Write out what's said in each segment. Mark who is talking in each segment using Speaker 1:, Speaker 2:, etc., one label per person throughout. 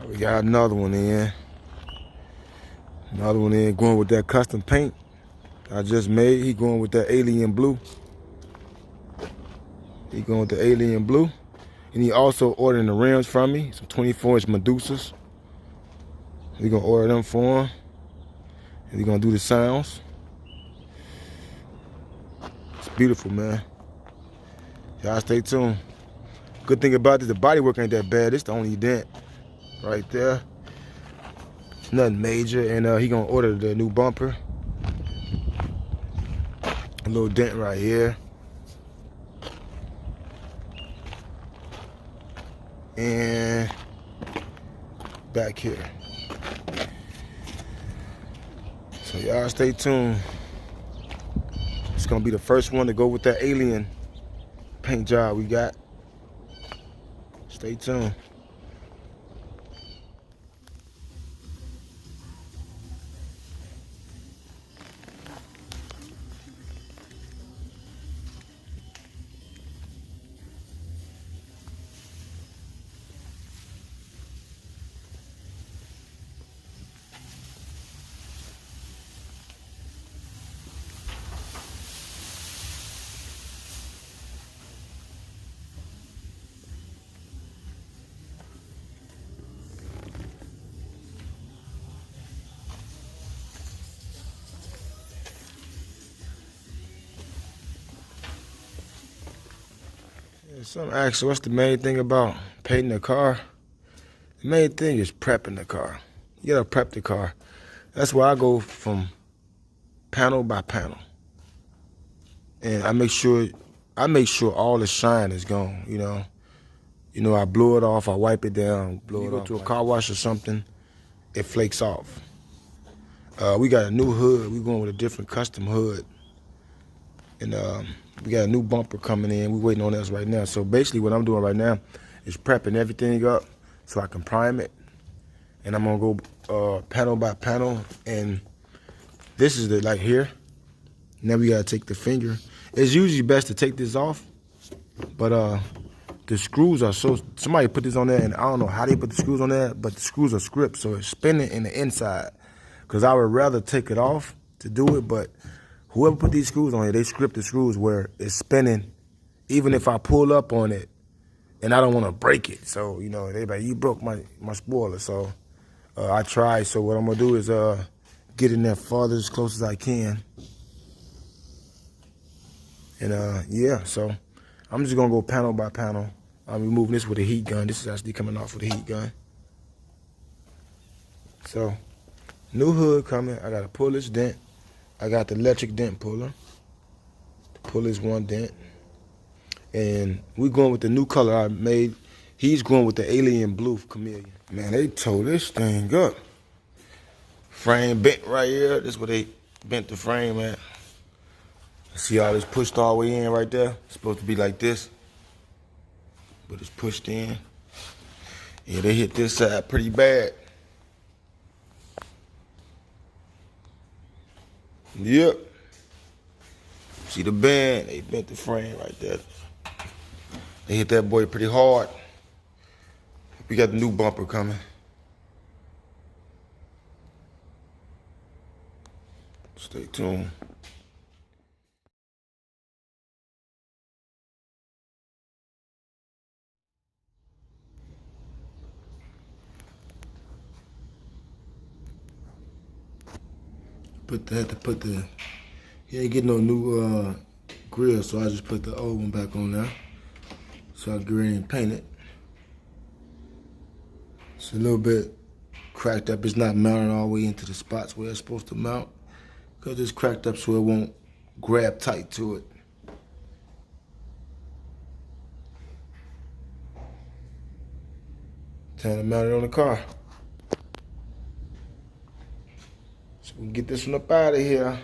Speaker 1: We got another one in. Another one in going with that custom paint I just made. He going with that alien blue. He going with the alien blue. And he also ordering the rims from me, some 24-inch Medusas. We gonna order them for him. And we gonna do the sounds. It's beautiful, man. Y'all stay tuned. Good thing about this, the body work ain't that bad. It's the only dent right there. Nothing major. And he gonna order the new bumper. A little dent right here. And back here. So y'all stay tuned. It's gonna be the first one to go with that alien paint job we got. Stay tuned. Some ask, what's the main thing about painting a car? The main thing is prepping the car. You gotta prep the car. That's why I go from panel by panel, and I make sure all the shine is gone. I blow it off, I wipe it down, blow it off. You go to a car wash or something, it flakes off. We got a new hood. We going with a different custom hood, and we got a new bumper coming in. We're waiting on us right now. So basically what I'm doing right now is prepping everything up so I can prime it. And I'm gonna go panel by panel. And this is like here. Now we gotta take the finger. It's usually best to take this off, but the screws are somebody put this on there, and I don't know how they put the screws on there, but the screws are script, so it's spinning in the inside. Cause I would rather take it off to do it, but whoever put these screws on here, they script the screws where it's spinning, even if I pull up on it, and I don't want to break it. So, they like, you broke my spoiler. So I tried. So what I'm going to do is get in there farther as close as I can. And yeah, so I'm just going to go panel by panel. I'm removing this with a heat gun. This is actually coming off with a heat gun. So, new hood coming. I got to pull this dent. I got the electric dent puller to pull this one dent. And we're going with the new color I made. He's going with the alien blue chameleon. Man, they tore this thing up. Frame bent right here. This is where they bent the frame at. See how this pushed all the way in right there? It's supposed to be like this, but it's pushed in. Yeah, they hit this side pretty bad. Yep. See the bend? They bent the frame right there. They hit that boy pretty hard. We got the new bumper coming. Stay tuned. He ain't getting no new grill, so I just put the old one back on there. So I get ready and paint it. It's a little bit cracked up. It's not mounted all the way into the spots where it's supposed to mount, because it's cracked up so it won't grab tight to it. Time to mount it on the car. So we can get this one up out of here.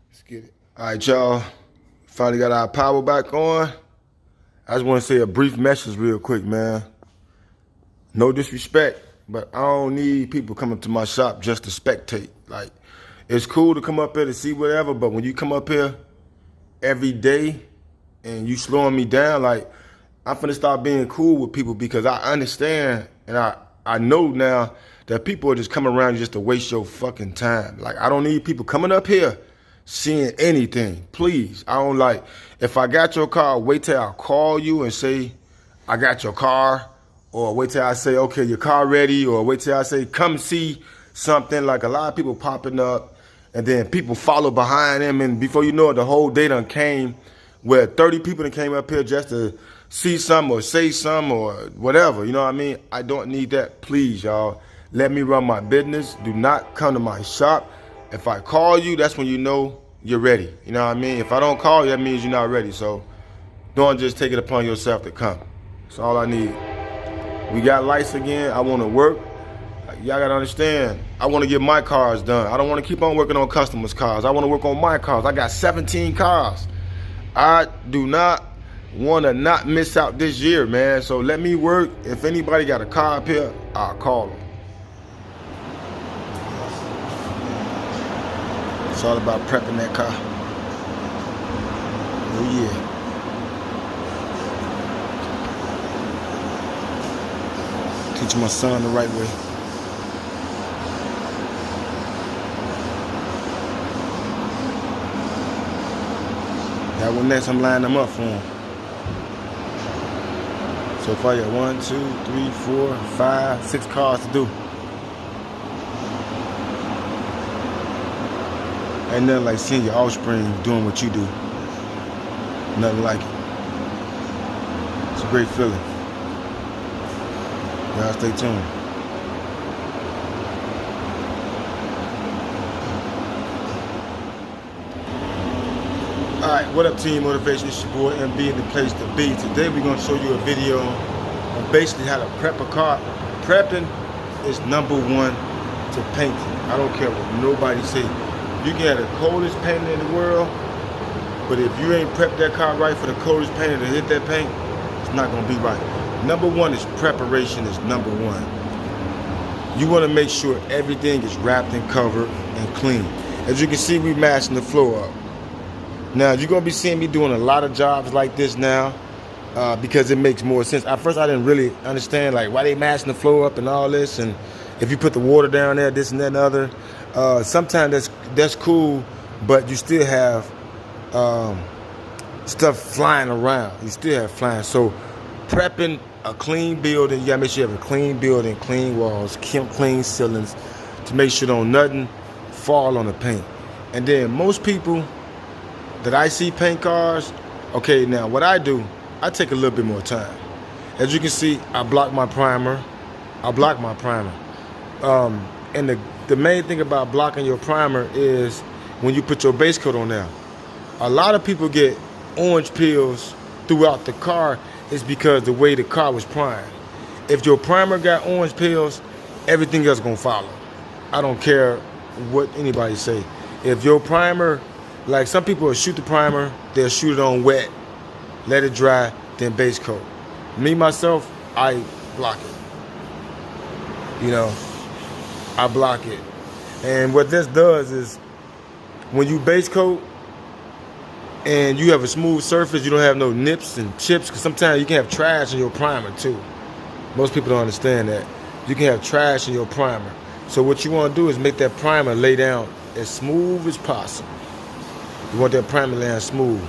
Speaker 1: Let's get it. All right, y'all. Finally got our power back on. I just want to say a brief message real quick, man. No disrespect, but I don't need people coming to my shop just to spectate. Like, it's cool to come up here to see whatever, but when you come up here every day and you slowing me down, like, I'm finna start being cool with people because I understand and I know now that people are just coming around just to waste your fucking time. Like, I don't need people coming up here seeing anything. Please. I don't like, if I got your car, wait till I call you and say, I got your car. Or wait till I say, okay, your car ready. Or wait till I say, come see something. Like, a lot of people popping up. And then people follow behind them. And before you know it, the whole day done came where 30 people that came up here just to see something or say something or whatever. You know what I mean? I don't need that. Please, y'all. Let me run my business. Do not come to my shop. If I call you, that's when you know you're ready. You know what I mean? If I don't call you, that means you're not ready. So don't just take it upon yourself to come. That's all I need. We got lights again. I want to work. Y'all got to understand, I want to get my cars done. I don't want to keep on working on customers' cars. I want to work on my cars. I got 17 cars. I do not want to not miss out this year, man. So let me work. If anybody got a car up here, I'll call them. It's all about prepping that car. Oh yeah. Teach my son the right way. That one next, I'm lining them up for him. So far, you got 1, 2, 3, 4, 5, 6 cars to do. Ain't nothing like seeing your offspring doing what you do. Nothing like it. It's a great feeling. Y'all stay tuned. Alright, what up team motivation? It's your boy MB in the place to be. Today we're going to show you a video on basically how to prep a car. Prepping is number one to painting. I don't care what nobody say. You can have the coldest painter in the world, but if you ain't prepped that car right for the coldest painter to hit that paint, it's not going to be right. Number one is preparation is number one. You want to make sure everything is wrapped and covered and clean. As you can see, we mashing the floor up. Now, you're going to be seeing me doing a lot of jobs like this now because it makes more sense. At first, I didn't really understand like why they mashing the floor up and all this. And if you put the water down there, this and that and other. Sometimes that's cool, but you still have stuff flying around. You still have flying. So prepping a clean building, you got to make sure you have a clean building, clean walls, clean ceilings to make sure don't nothing fall on the paint. And then most people that I see paint cars, okay, now what I do, I take a little bit more time. As you can see, I block my primer. And the main thing about blocking your primer is when you put your base coat on there. A lot of people get orange peels throughout the car is because the way the car was primed. If your primer got orange peels, everything else gonna follow. I don't care what anybody say. If your primer, like some people will shoot the primer, they'll shoot it on wet, let it dry, then base coat. Me, myself, I block it. You know, I block it. And what this does is when you base coat and you have a smooth surface, you don't have no nips and chips, because sometimes you can have trash in your primer too. Most people don't understand that. You can have trash in your primer. So what you want to do is make that primer lay down as smooth as possible. You want that primer laying smooth.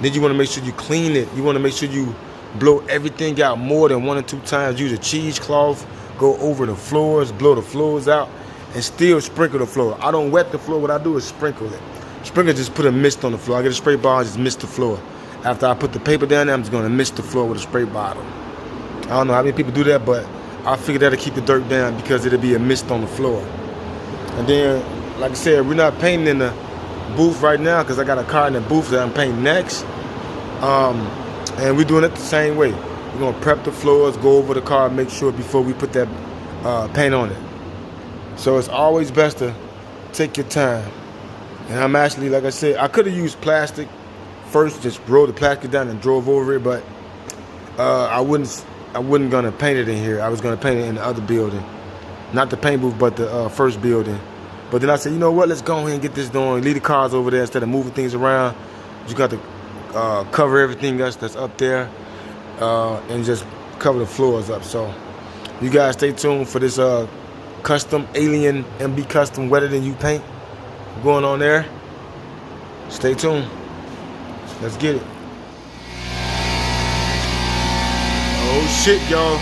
Speaker 1: Then you want to make sure you clean it. You want to make sure you blow everything out more than 1 or 2 times. Use a cheesecloth, go over the floors, blow the floors out, and still sprinkle the floor. I don't wet the floor. What I do is sprinkle it. Sprinkle, just put a mist on the floor. I get a spray bottle and just mist the floor. After I put the paper down there, I'm just going to mist the floor with a spray bottle. I don't know how many people do that, but I figured that'll keep the dirt down because it'll be a mist on the floor. And then, like I said, we're not painting in the booth right now because I got a car in the booth that I'm painting next. And we're doing it the same way. We're going to prep the floors, go over the car, make sure before we put that paint on it. So it's always best to take your time. And I'm actually, like I said, I could have used plastic first, just rolled the plastic down and drove over it, but I wasn't gonna paint it in here. I was gonna paint it in the other building. Not the paint booth, but the first building. But then I said, you know what, let's go ahead and get this done. Leave the cars over there instead of moving things around. You got to cover everything else that's up there. and just cover the floors up. So you guys stay tuned for this custom Alien MB custom wetter than you paint going on there. Stay tuned. Let's get it. Oh shit, y'all.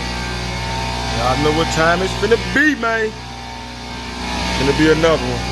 Speaker 1: Y'all know what time it's finna be, man. Finna be another one.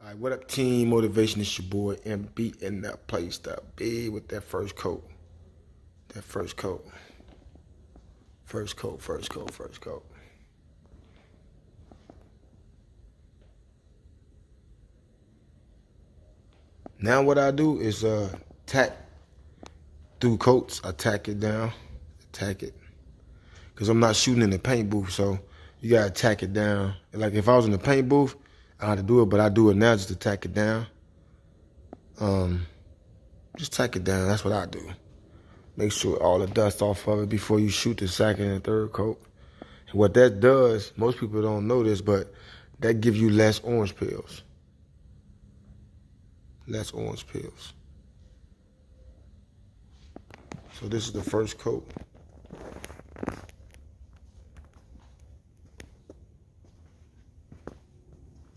Speaker 1: All right, what up, team? Motivation, it's your boy MB in that place to be with that first coat. That first coat. First coat, first coat, first coat. Now what I do is tack through coats. I tack it down, tack it. Because I'm not shooting in the paint booth, so you gotta tack it down. Like if I was in the paint booth, I had to do it, but I do it now just to tack it down. Just tack it down, that's what I do. Make sure all the dust off of it before you shoot the second and third coat. And what that does, most people don't know this, but that gives you less orange peels. Less orange peels. So this is the first coat.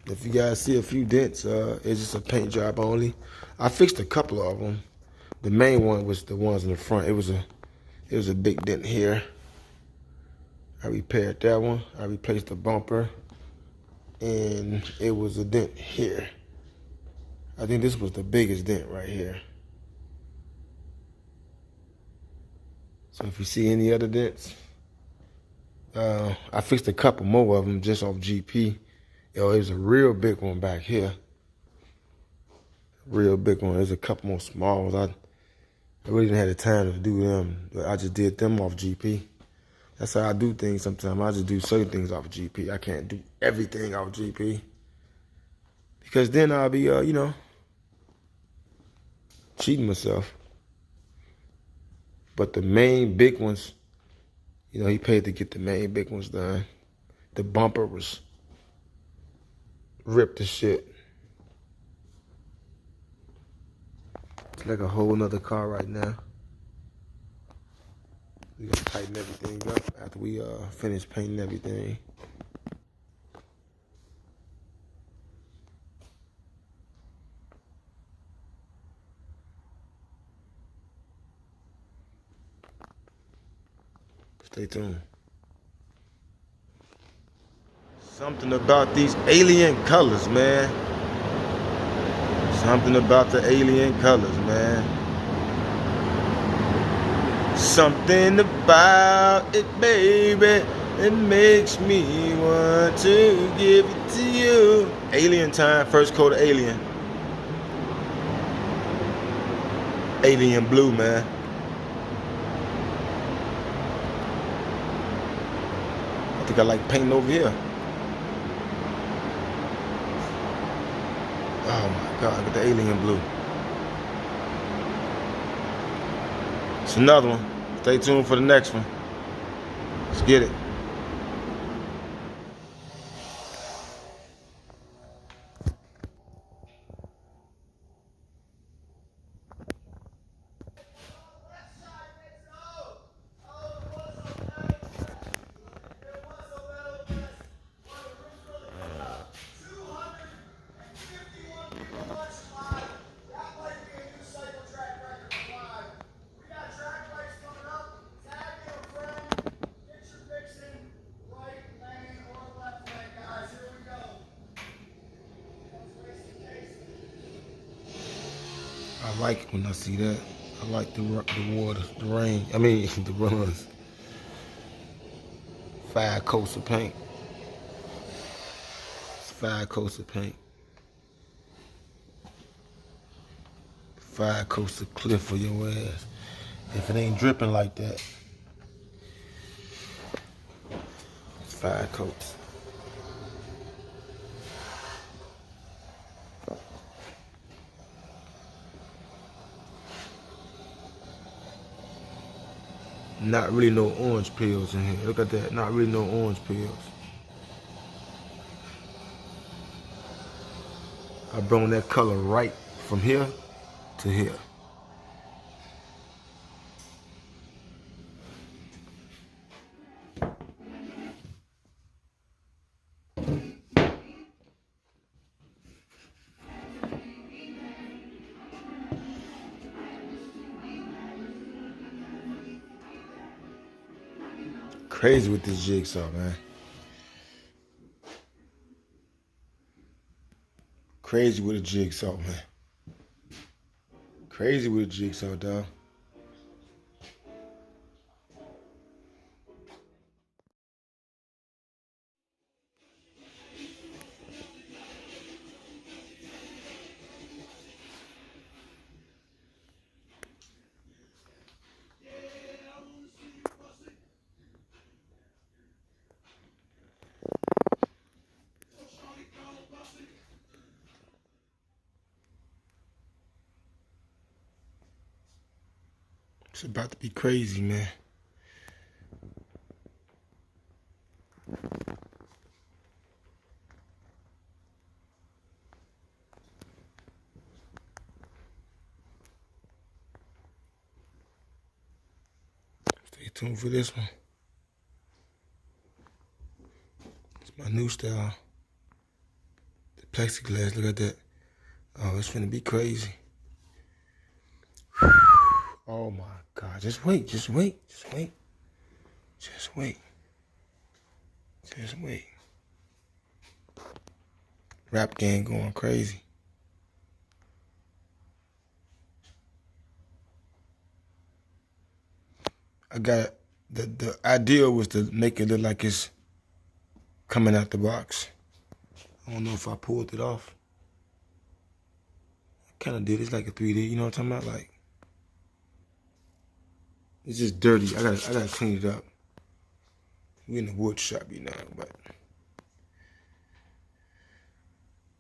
Speaker 1: If you guys see a few dents, it's just a paint job only. I fixed a couple of them. The main one was the ones in the front. It was a big dent here. I repaired that one. I replaced the bumper, and it was a dent here. I think this was the biggest dent right here. So if you see any other dents, I fixed a couple more of them just off GP. Yo, it was a real big one back here. Real big one. There's a couple more small ones. I really didn't have the time to do them, but I just did them off GP. That's how I do things sometimes. I just do certain things off GP. I can't do everything off GP. Because then I'll be, cheating myself. But the main big ones, he paid to get the main big ones done. The bumper was ripped to shit. It's like a whole nother car right now. We're gonna tighten everything up after we finish painting everything. Stay tuned. Something about these alien colors, man. Something about the alien colors, man. Something about it, baby, it makes me want to give it to you. Alien time, first coat of alien. Alien blue, man. I think I like painting over here. Oh my God, look at the alien blue. It's another one. Stay tuned for the next one. Let's get it. I like it when I see that. I like the water, the rain. I mean, the runs. 5 coats of paint. It's 5 coats of paint. 5 coats of cliff for your ass. If it ain't dripping like that, it's 5 coats. Not really no orange peels in here. Look at that. Not really no orange peels. I brought that color right from here to here. Crazy with this jigsaw, man. Crazy with a jigsaw, man. Crazy with a jigsaw, dog. It's about to be crazy, man. Stay tuned for this one. It's my new style. The plexiglass, look at that. Oh, it's finna be crazy. Oh my God, just wait, just wait, just wait. Just wait. Just wait. Rap game going crazy. I got the idea was to make it look like it's coming out the box. I don't know if I pulled it off. I kind of did. It's like a 3D. You know what I'm talking about? Like, it's just dirty. I gotta clean it up. We in the wood shop, you know, but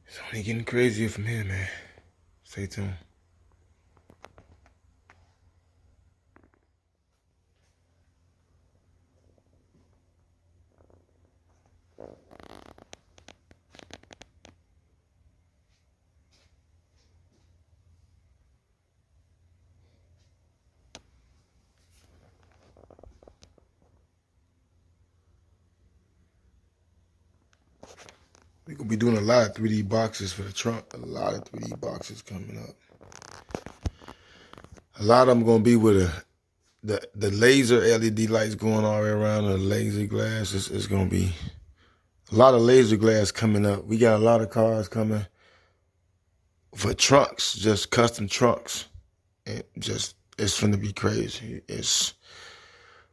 Speaker 1: it's only getting crazier from here, man. Stay tuned. We're gonna be doing a lot of 3D boxes for the trunk. A lot of 3D boxes coming up. A lot of them gonna be with the laser LED lights going all the way around, the laser glass. It's gonna be a lot of laser glass coming up. We got a lot of cars coming for trunks, just custom trunks. And just, it's gonna be crazy. It's,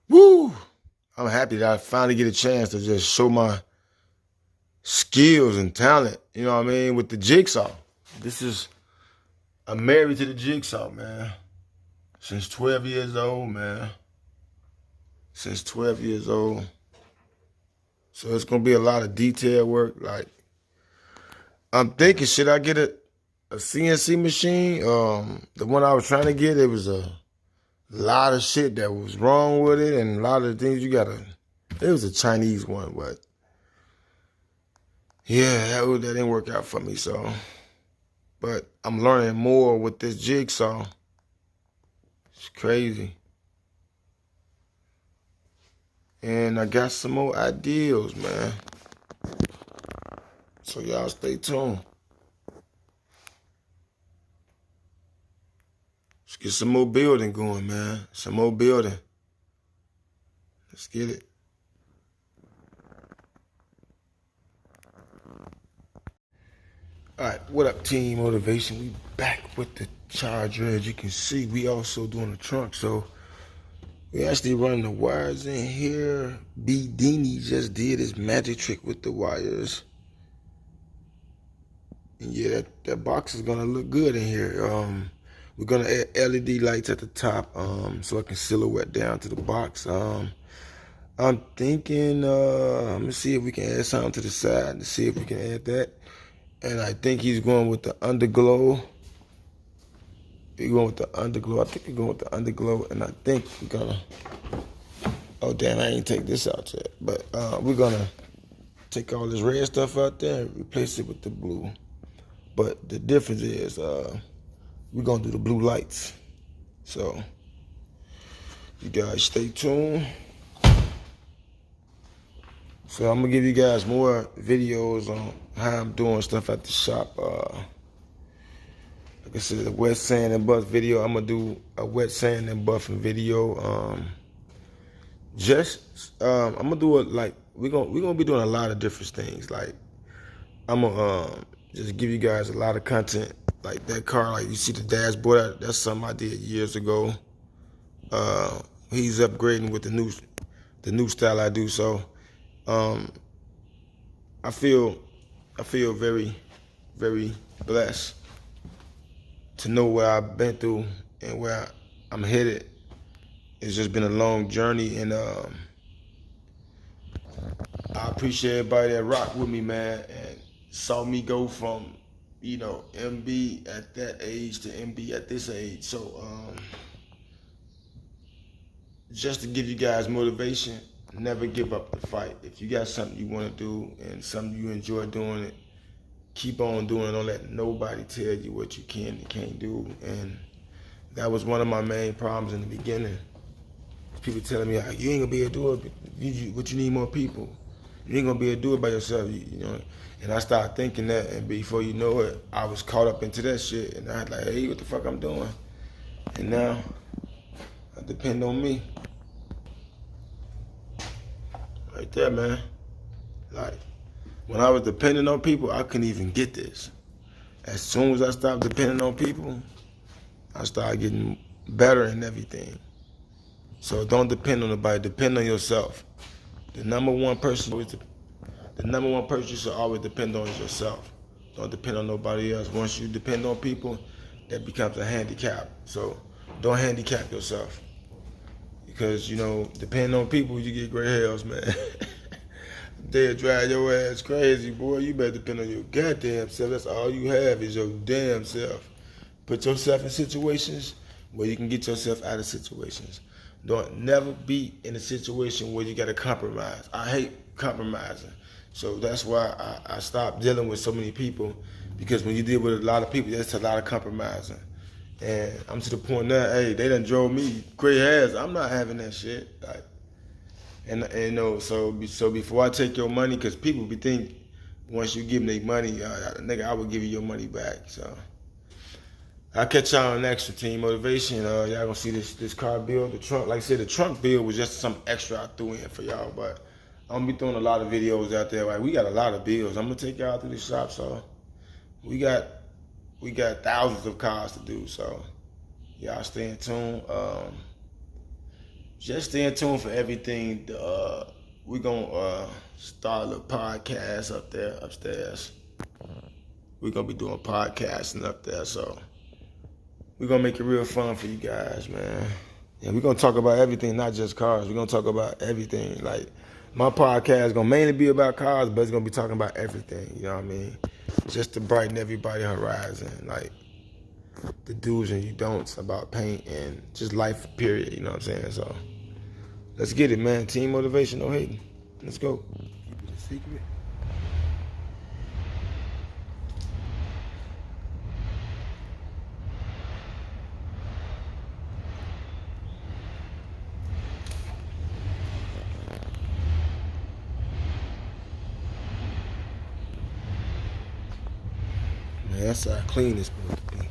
Speaker 1: woo! I'm happy that I finally get a chance to just show my skills and talent, you know what I mean, with the jigsaw. I'm married to the jigsaw, man. Since 12 years old, man. Since 12 years old. So it's gonna be a lot of detail work. Like, I'm thinking, should I get a CNC machine? The one I was trying to get, it was a lot of shit that was wrong with it, and a lot of things it was a Chinese one, but yeah, that didn't work out for me, so. But I'm learning more with this jigsaw. It's crazy. And I got some more ideas, man. So y'all stay tuned. Let's get some more building going, man. Some more building. Let's get it. All right, what up, Team Motivation? We back with the charger. As you can see, we also doing the trunk. So we actually running the wires in here. B. Dini just did his magic trick with the wires. And yeah, that box is gonna look good in here. We're gonna add LED lights at the top, so I can silhouette down to the box. I'm thinking, I'm gonna see if we can add something to the side to see if we can add that. And I think he's going with the underglow. We're going with the underglow. I think we're going with the underglow, and I think we're gonna. Oh damn! I ain't take this out yet, but we're gonna take all this red stuff out there and replace it with the blue. But the difference is, we're gonna do the blue lights. So you guys stay tuned. So I'm gonna give you guys more videos on how I'm doing stuff at the shop. Like I said, the wet sand and buff video. I'm gonna do a wet sand and buffing video. I'm gonna do it like we're gonna be doing a lot of different things. Like I'm gonna just give you guys a lot of content. Like that car, like you see the dashboard. That's something I did years ago. He's upgrading with the new style I do. So. I feel very, very blessed to know where I've been through and where I'm headed. It's just been a long journey, and I appreciate everybody that rocked with me, man, and saw me go from, MB at that age to MB at this age. So, just to give you guys motivation. Never give up the fight. If you got something you want to do and something you enjoy doing it, keep on doing it. Don't let nobody tell you what you can and can't do. And that was one of my main problems in the beginning. People telling me, you ain't gonna be able to do it, but you need more people. You ain't gonna be able to do it by yourself, And I started thinking that, and before you know it, I was caught up into that shit. And I was like, hey, what the fuck I'm doing? And now, I depend on me. Right there, man. Like, when I was depending on people, I couldn't even get this. As soon as I stopped depending on people, I started getting better in everything. So don't depend on nobody. Depend on yourself. The number one person you should always depend on is yourself. Don't depend on nobody else. Once you depend on people, that becomes a handicap. So don't handicap yourself. Because, depending on people, you get gray hairs, man. They'll drive your ass crazy, boy. You better depend on your goddamn self. That's all you have is your damn self. Put yourself in situations where you can get yourself out of situations. Don't never be in a situation where you got to compromise. I hate compromising. So that's why I stopped dealing with so many people, because when you deal with a lot of people, there's a lot of compromising. And I'm to the point now, hey, they done drove me gray hairs. I'm not having that shit. Like, so before I take your money, because people be thinking once you give them their money, nigga, I will give you your money back. So I'll catch y'all on next Team Motivation. Y'all gonna see this car build, the trunk. Like I said, the trunk build was just some extra I threw in for y'all, but I'm gonna be throwing a lot of videos out there. Like, we got a lot of builds. I'm gonna take y'all through the shop, so we got thousands of cars to do, so y'all stay in tune. Just stay in tune for everything. We're gonna start a little podcast up there upstairs. We're gonna be doing podcasting up there, so we're gonna make it real fun for you guys, man. And we're gonna talk about everything, not just cars. We're gonna talk about everything. Like, my podcast is gonna mainly be about cars, but it's gonna be talking about everything, you know what I mean? Just to brighten everybody's horizon, like the do's and you don'ts about paint and just life, period, you know what I'm saying? So let's get it, man. Team Motivation, no hating. Let's go. Secret. Man, that's how clean it's supposed to be.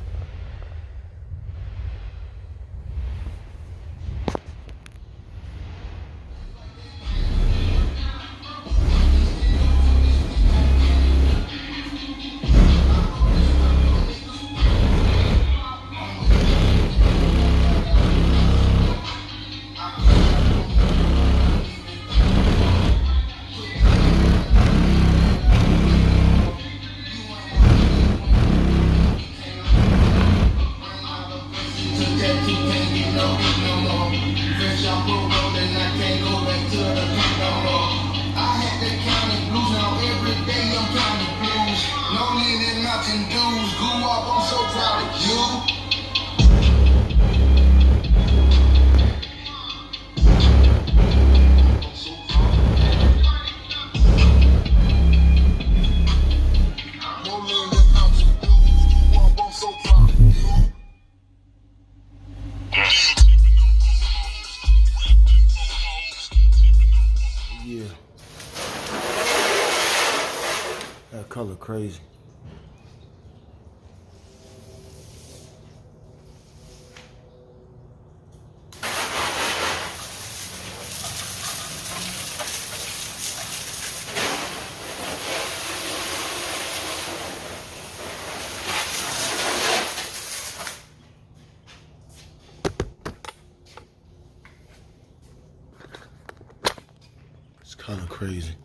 Speaker 1: Yeah. That color crazy. It's color crazy.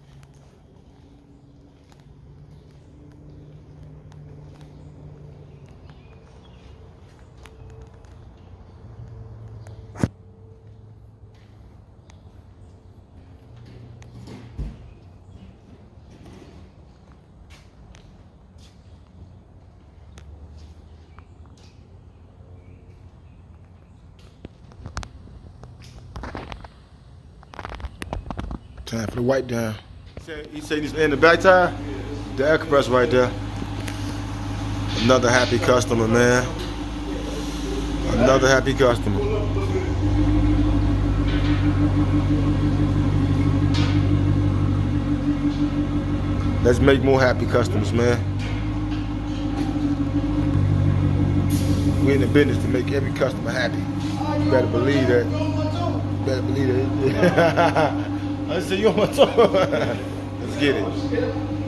Speaker 1: Time for the wipe down. He said he's in the back tire? The air compressor right there. Another happy customer, man. Another happy customer. Let's make more happy customers, man. We're in the business to make every customer happy. You better believe that. You better believe that. I said, you on my toe. Let's get it.